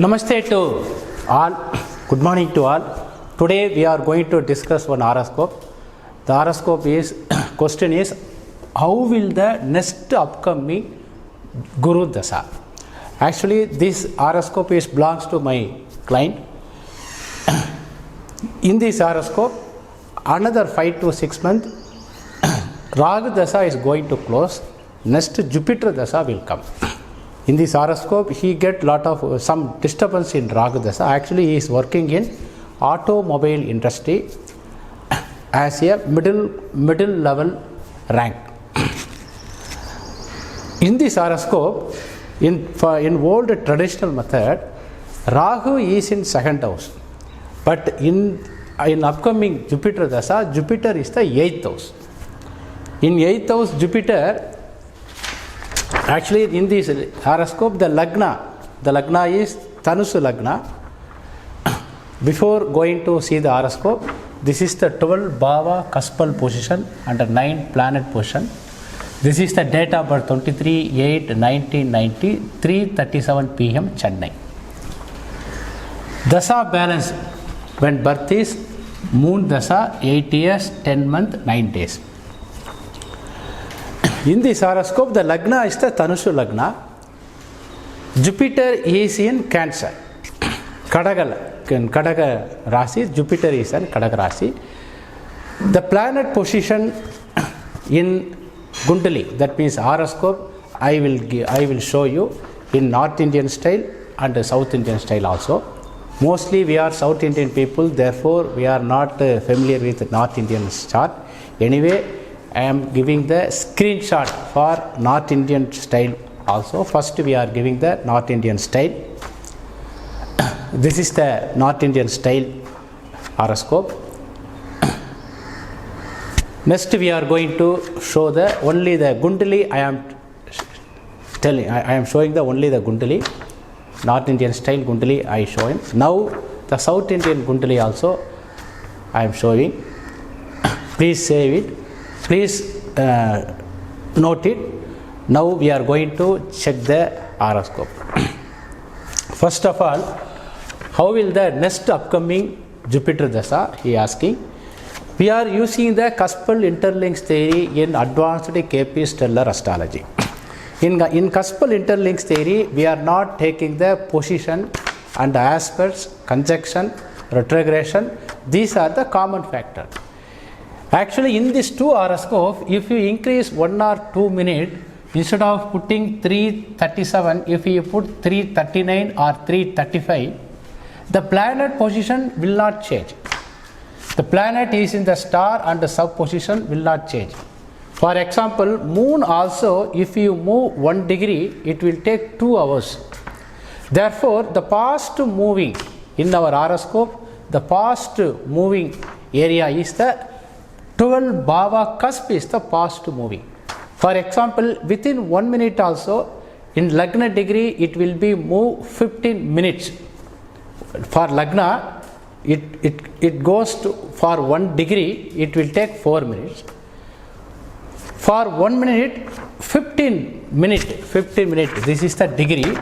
Namaste to all. Good morning to all. Today we are going to discuss one horoscope. The horoscope is question is how will the next upcoming Guru Dasa. Actually, this horoscope belongs to my client. In this horoscope, another 5 to 6 months, Rahu Dasa is going to close. Next Jupiter Dasa will come. In this horoscope, he get lot of some disturbance in Rahu Dasa. Actually, he is working in automobile industry as a middle level rank. In this horoscope, in old traditional method, Rahu is in second house, but in upcoming Jupiter Dasa, Jupiter is the 8th house. In 8th house, Jupiter. Actually, in this horoscope, the Lagna is Tanusu Lagna. Before going to see the horoscope, this is the 12 Bhava Cuspal position under 9 planet position. This is the date of birth 23/8/1990, 3:37 p.m. Chennai. Dasa balance when birth is Moon Dasa 8 years, 10 months, 9 days. In this horoscope, the Lagna is the Tanushu Lagna. Jupiter is in Cancer. Kadaga Rasi, Jupiter is in Kadaga Rasi. The planet position in Gundali, that means horoscope, I will show you in North Indian style and South Indian style also. Mostly we are South Indian people, therefore we are not familiar with North Indian chart. Anyway, I am giving the screenshot for North Indian style also. First we are giving the North Indian style. This is the North Indian style horoscope. Next we are going to show only the Gundali. I am showing only the Gundali. North Indian style Gundali I show him. Now the South Indian Gundali also I am showing. Please save it. Please note it. Now we are going to check the horoscope. First of all, how will the next upcoming Jupiter Dasa? He asking. We are using the Cuspal Interlinks theory in advanced KP stellar astrology. In Cuspal Interlinks theory, we are not taking the position and aspects, conjunction, retrogression. These are the common factors. Actually, in this two horoscope, if you increase 1 or 2 minutes, instead of putting 3:37, if you put 3:39 or 3:35, the planet position will not change. The planet is in the star and the sub position will not change. For example, moon also, if you move 1 degree, it will take 2 hours. Therefore, the past moving in our horoscope, the past moving area is the 12 Bhava cusp is the past moving. For example, within 1 minute also, in Lagna degree, it will be move 15 minutes. For Lagna, it goes to, for 1 degree, it will take 4 minutes. For 1 minute, 15 minutes, this is the degree.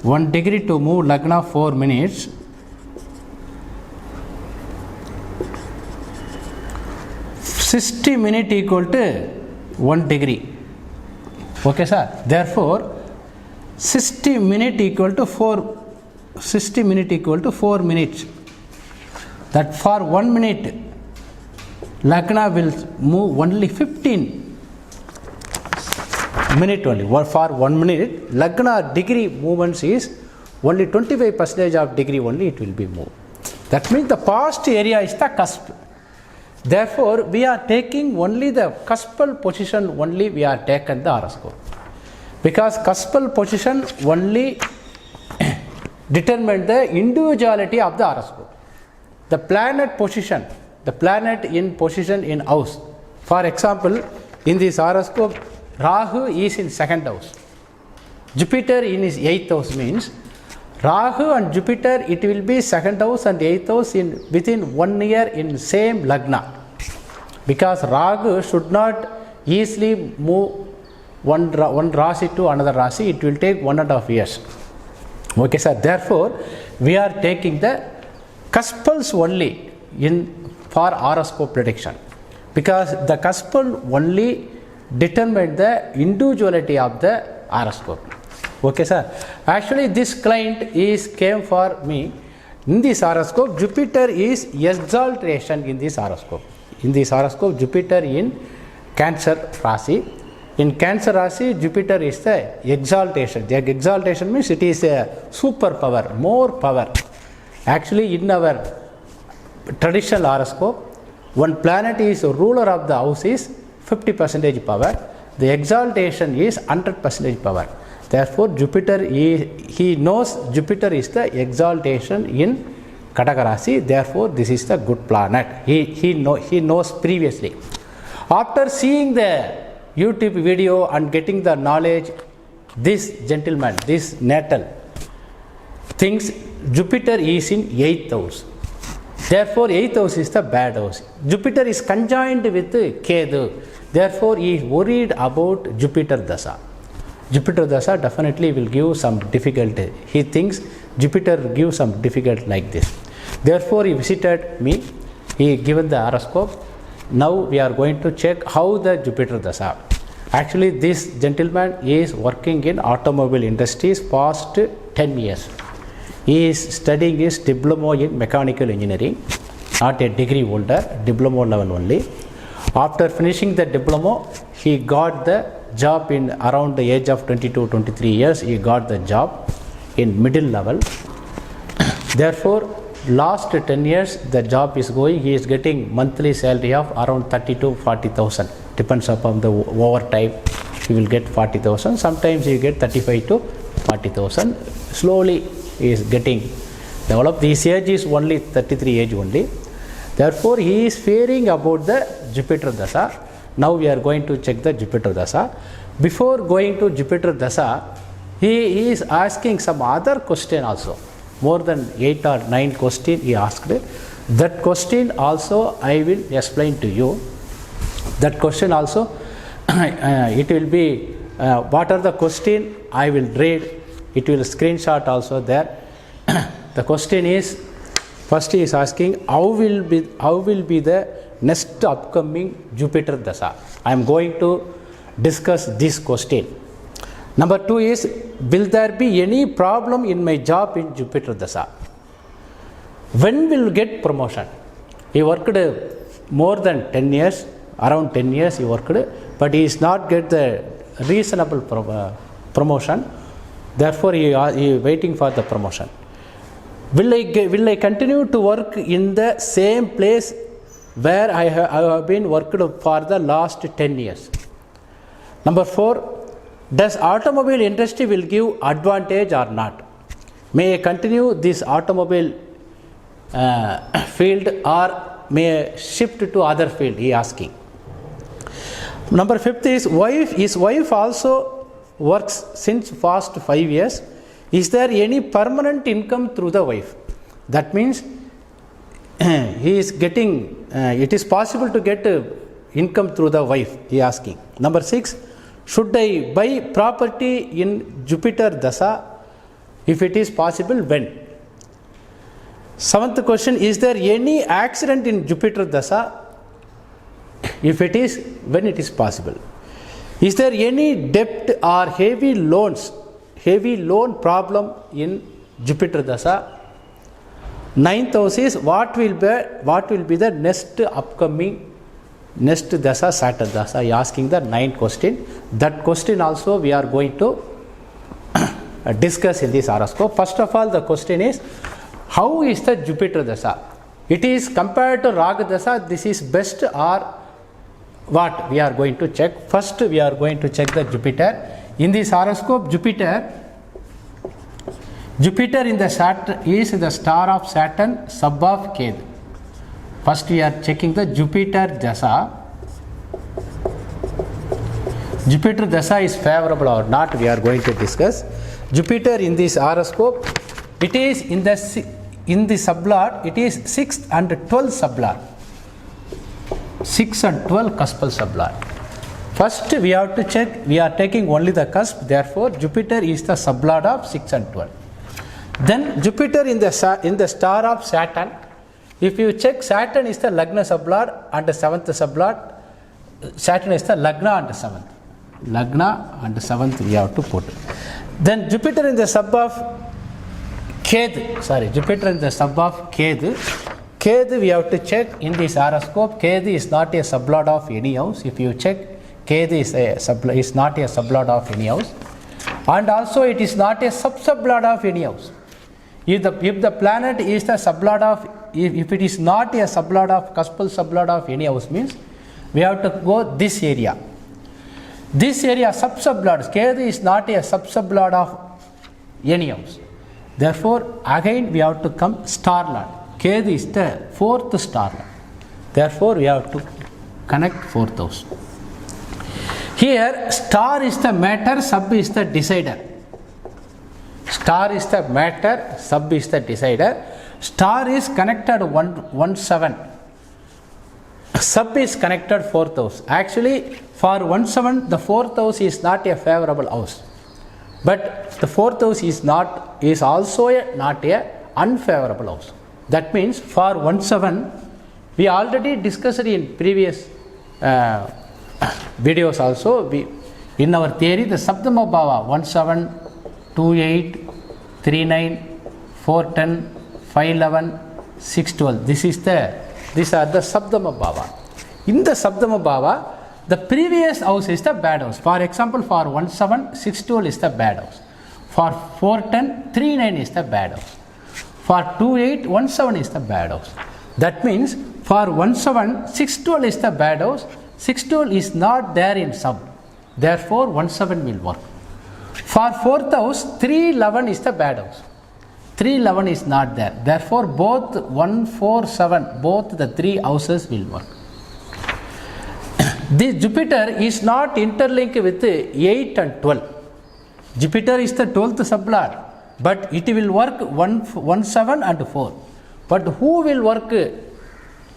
1 degree to move Lagna 4 minutes. 60 minutes equal to 1 degree. Okay, sir. Therefore, 60 minutes equal to 4 minutes. That for 1 minute, Lagna will move only 15 minutes only. For 1 minute, Lagna degree movements is only 25% of degree only it will be moved. That means the past area is the cusp. Therefore, we are taking only the cuspal position only we are taken the horoscope. Because cuspal position only determine the individuality of the horoscope. The planet position, the planet in position in house. For example, in this horoscope, Rahu is in second house. Jupiter in his 8th house means Rahu and Jupiter, it will be second house and 8th house in within 1 year in same Lagna. Because Rahu should not easily move one Rasi to another Rasi, it will take 1.5 years. Okay, sir. Therefore, we are taking the cuspals only for horoscope prediction, because the cuspal only determine the individuality of the horoscope. Okay, sir. Actually, this client came for me. In this horoscope, Jupiter is exaltation in this horoscope. In this horoscope, Jupiter in Cancer Rasi. In Cancer Rasi, Jupiter is the exaltation. The exaltation means it is a superpower, more power. Actually, in our traditional horoscope, one planet is ruler of the house is 50% power. The exaltation is 100% power. Therefore, Jupiter he knows Jupiter is the exaltation in Kataka Rasi. Therefore, this is the good planet. He knows previously. After seeing the YouTube video and getting the knowledge, this gentleman, this natal, thinks Jupiter is in 8th house. Therefore, 8th house is the bad house. Jupiter is conjoined with Ketu. Therefore, he is worried about Jupiter Dasa. Jupiter Dasa definitely will give some difficulty. He thinks Jupiter gives some difficulty like this. Therefore, he visited me. He given the horoscope. Now we are going to check how the Jupiter Dasa. Actually, this gentleman is working in automobile industries past 10 years. He is studying his diploma in mechanical engineering, not a degree holder, diploma level only. After finishing the diploma, he got the job in around the age of 22-23 years. He got the job in middle level. Therefore, last 10 years the job is going. He is getting monthly salary of around 30 to 40,000. Depends upon the overtime. He will get 40,000. Sometimes he get 35 to 40,000. Slowly he is getting developed. His age is only 33 age only. Therefore, he is fearing about the Jupiter Dasa. Now we are going to check the Jupiter Dasa. Before going to Jupiter Dasa, he is asking some other question also. More than 8 or 9 questions he asked. That question also I will explain to you. That question also, it will be, what are the question I will read. It will screenshot also there. The question is, first he is asking, how will be the next upcoming Jupiter Dasa. I am going to discuss this question. Number 2 is, will there be any problem in my job in Jupiter Dasa? When will get promotion? He worked more than 10 years, around 10 years he worked, but he is not get the reasonable promotion. Therefore, he is waiting for the promotion. Will I continue to work in the same place where I have been worked for the last 10 years? Number 4, does automobile industry will give advantage or not? May I continue this automobile field or may I shift to other field? He asking. Number 5 is, his wife also works since past 5 years. Is there any permanent income through the wife? That means he is getting, it is possible to get income through the wife, he asking. Number 6, should I buy property in Jupiter Dasa? If it is possible, when? 7th question, is there any accident in Jupiter Dasa? If it is, when it is possible? Is there any debt or heavy loan problem in Jupiter Dasa? 9th house is, what will be the next upcoming next Dasa, Saturn Dasa? I asking the 9th question. That question also we are going to discuss in this horoscope. First of all, the question is, how is the Jupiter Dasa? It is compared to Raga Dasa, this is best or what? We are going to check. First, we are going to check the Jupiter. In this horoscope, Jupiter in the Saturn is the star of Saturn, sub of Ketu. First, we are checking the Jupiter Dasa. Jupiter Dasa is favorable or not, we are going to discuss. Jupiter in this horoscope, it is in the sublord, it is 6th and 12th sublord. 6 and 12 cuspal sublord. First, we have to check, we are taking only the cusp, therefore Jupiter is the sublord of 6 and 12. Then Jupiter in the star of Saturn. If you check, Saturn is the Lagna sublord and the 7th sublord. Saturn is the Lagna and the 7th. Lagna and the 7th we have to put. Then Jupiter in the sub of Ketu. Jupiter in the sub of Ketu. Ketu we have to check in this horoscope. Ketu is not a sublord of any house. If you check, Ketu is not a sublord of any house. And also it is not a sub-sublord of any house. If the planet is the sublord of, if it is not a sublord of, Cuspal sublord of any house, means we have to go this area. This area sub-sublord, Ketu is not a sub-sublord of any house. Therefore, again we have to come star lord. Ketu is the 4th star lord. Therefore, we have to connect 4th house. Here, star is the matter, sub is the decider. Star is the matter, sub is the decider. Star is connected 1-7. Sub is connected 4th house. Actually, for 1-7, the 4th house is not a favorable house. But the 4th house is also not a unfavorable house. That means for 1-7, we already discussed in previous videos also. In our theory, the Saptama Bhava 1-7, 2-8, 3-9, 4-10, 5-11, 6-12. These are the Saptama Bhava. In the Saptama Bhava, the previous house is the bad house. For example, for 1-7, 6-12 is the bad house. For 4-10, 3-9 is the bad house. For 2-8, 1-7 is the bad house. That means for 1-7, 6-12 is the bad house. 6-12 is not there in sub. Therefore, 1-7 will work. For 4th house, 3-11 is the bad house. 3-11 is not there. Therefore, both 1-4-7, both the 3 houses will work. This Jupiter is not interlinked with 8 and 12. Jupiter is the 12th sublord, but it will work 1-7 and 4. But who will work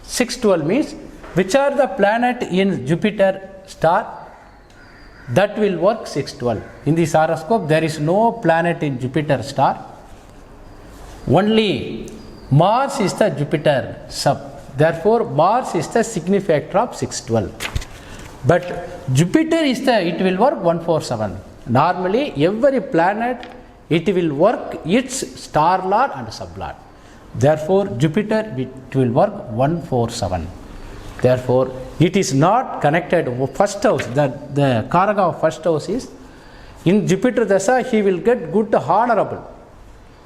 6-12 means, which are the planet in Jupiter star? That will work 6-12. In this horoscope, there is no planet in Jupiter star. Only Mars is the Jupiter sub. Therefore, Mars is the signifactor of 6-12. But Jupiter is it will work 1-4-7. Normally, every planet, it will work its star lord and sublord. Therefore, Jupiter, it will work 1-4-7. Therefore, it is not connected. First house, the Karaka of first house is, in Jupiter Dasa, he will get good honorable.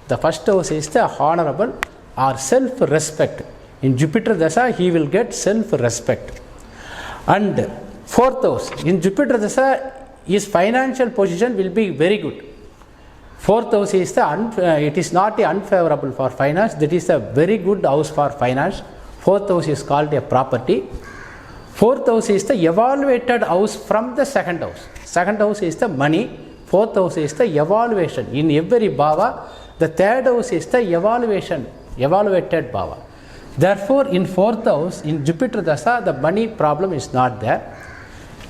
The first house is the honorable or self-respect. In Jupiter Dasa, he will get self-respect. And 4th house, in Jupiter Dasa, his financial position will be very good. 4th house is it is not unfavorable for finance. That is a very good house for finance. 4th house is called a property. 4th house is the evaluated house from the 2nd house. 2nd house is the money. 4th house is the evaluation. In every bhava, the 3rd house is the evaluated bhava. Therefore, in 4th house, in Jupiter Dasa, the money problem is not there.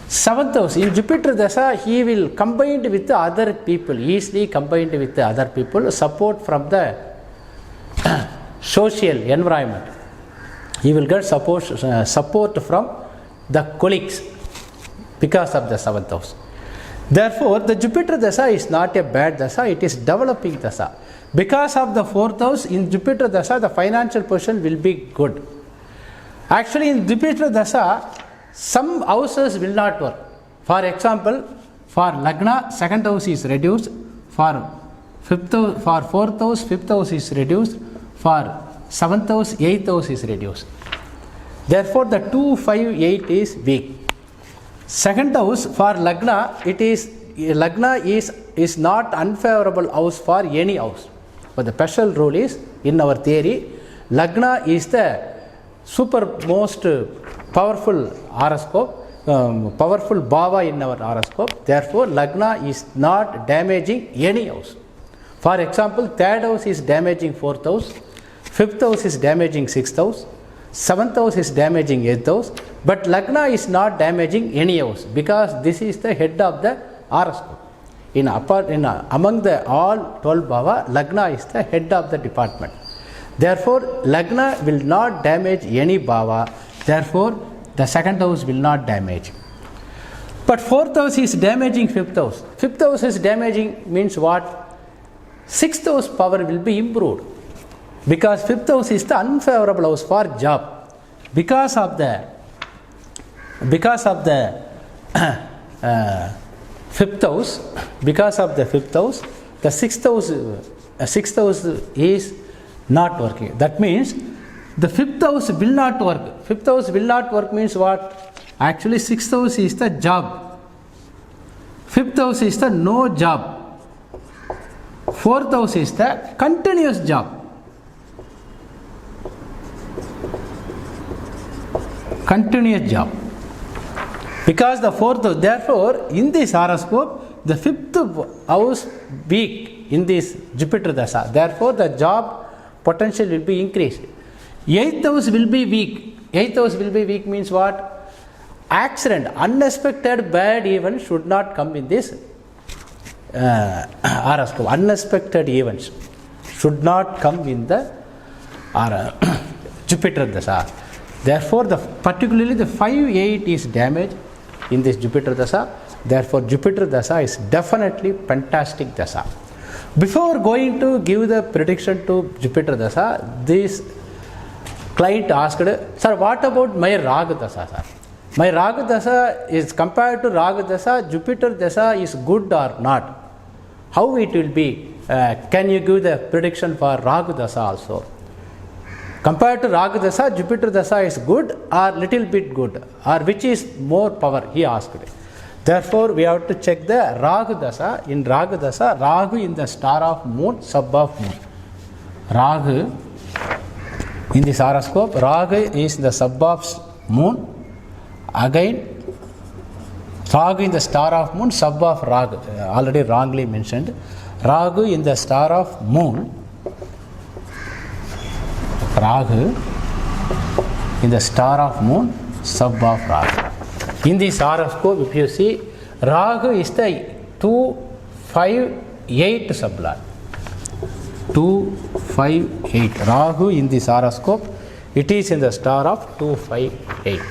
7th house, in Jupiter Dasa, he will combine with the other people, easily combined with the other people, support from the social environment. He will get support from the colleagues because of the 7th house. Therefore, the Jupiter Dasa is not a bad Dasa, it is developing Dasa. Because of the 4th house, in Jupiter Dasa, the financial position will be good. Actually, in Jupiter Dasa, some houses will not work. For example, for Lagna, 2nd house is reduced. For 4th house, 5th house is reduced. For 7th house, 8th house is reduced. Therefore, the 2, 5, 8 is weak. 2nd house for Lagna, Lagna is not unfavorable house for any house. But the special rule is, in our theory, Lagna is the most powerful horoscope, powerful bhava in our horoscope. Therefore, Lagna is not damaging any house. For example, 3rd house is damaging 4th house, 5th house is damaging 6th house, 7th house is damaging 8th house, but Lagna is not damaging any house because this is the head of the horoscope. among the all 12 bhava, Lagna is the head of the department. Therefore, Lagna will not damage any bhava. Therefore, the second house will not damage. But fourth house is damaging fifth house. Fifth house is damaging means what? Sixth house power will be improved. Because fifth house is the unfavorable house for job. Because of the fifth house, the sixth house is not working. That means the fifth house will not work. Fifth house will not work means what? Actually, sixth house is the job. Fifth house is the no job. Fourth house is the continuous job. Continuous job. Because the fourth house, therefore, in this horoscope, the fifth house weak in this Jupiter Dasa. Therefore, the job potential will be increased. Eighth house will be weak. Eighth house will be weak means what? Accident, unexpected bad event should not come in this horoscope. Unexpected events should not come in the Jupiter Dasa. Therefore, particularly the 5-8 is damaged in this Jupiter Dasa. Therefore, Jupiter Dasa is definitely fantastic Dasa. Before going to give the prediction to Jupiter Dasa, this client asked, sir, what about my Raga Dasa, sir? My Raga Dasa is compared to Raga Dasa, Jupiter Dasa is good or not? How it will be? Can you give the prediction for Raga Dasa also? Compared to Raga Dasa, Jupiter Dasa is good or little bit good, or which is more power, he asked. Therefore, we have to check the Raga Dasa. In Raga Dasa, Ragu in the star of moon, sub of moon. Ragu in this horoscope, Ragu is the sub of moon. Again, Ragu in the star of moon, sub of Ragu. Already wrongly mentioned. Ragu in the star of moon. Ragu in the star of moon, sub of Ragu. In this horoscope, if you see, Ragu is the 2, 5, 8 sublord. 2, 5, 8. Ragu in this horoscope, it is in the star of 2, 5, 8.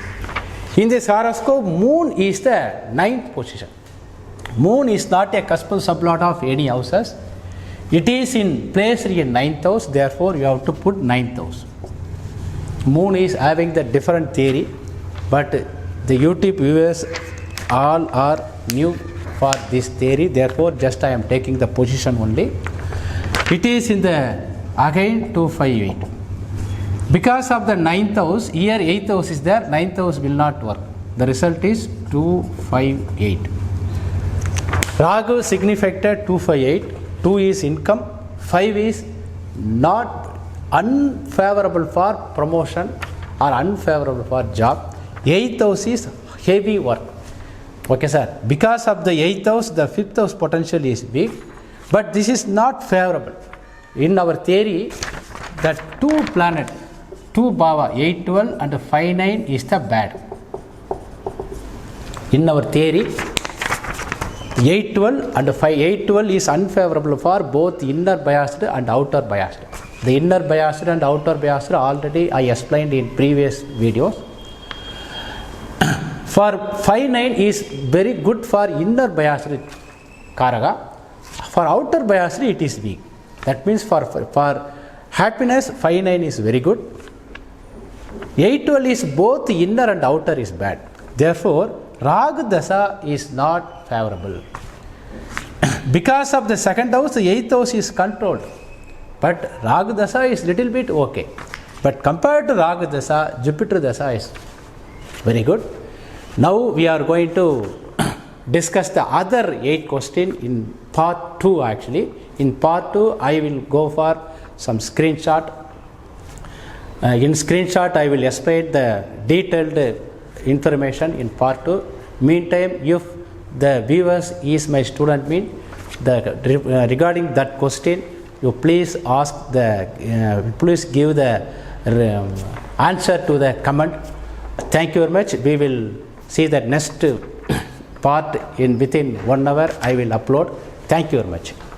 In this horoscope, moon is the 9th position. Moon is not a cuspal sublord of any houses. It is placed in 9th house, therefore you have to put 9th house. Moon is having the different theory, but the YouTube viewers all are new for this theory, therefore just I am taking the position only. It is in the again 2, 5, 8. Because of the 9th house, here 8th house is there, 9th house will not work. The result is 2, 5, 8. Ragu signified 2, 5, 8. 2 is income, 5 is not unfavorable for promotion or unfavorable for job. 8th house is heavy work. Okay, sir. Because of the 8th house, the 5th house potential is weak, but this is not favorable. In our theory, that 2 planet, 2 bhava, 8, 12 and 5, 9 is the bad. In our theory, 8, 12 and 5, 8, 12 is unfavorable for both inner biased and outer biased. The inner biased and outer biased already I explained in previous videos. For 5, 9 is very good for inner biased Karaga. For outer biased it is weak. That means for happiness 5, 9 is very good. 8, 12 is both inner and outer is bad. Therefore, Raga Dasa is not favorable. Because of the second house, the 8th house is controlled. But Raga Dasa is little bit okay. But compared to Raga Dasa, Jupiter Dasa is very good. Now we are going to discuss the other 8 questions in part 2 actually. In part 2, I will go for some screenshot. In screenshot, I will explain the detailed information in part 2. Meantime, if the viewers is my student regarding that question, you please ask please give the answer to the comment. Thank you very much. We will see the next part within 1 hour I will upload. Thank you very much.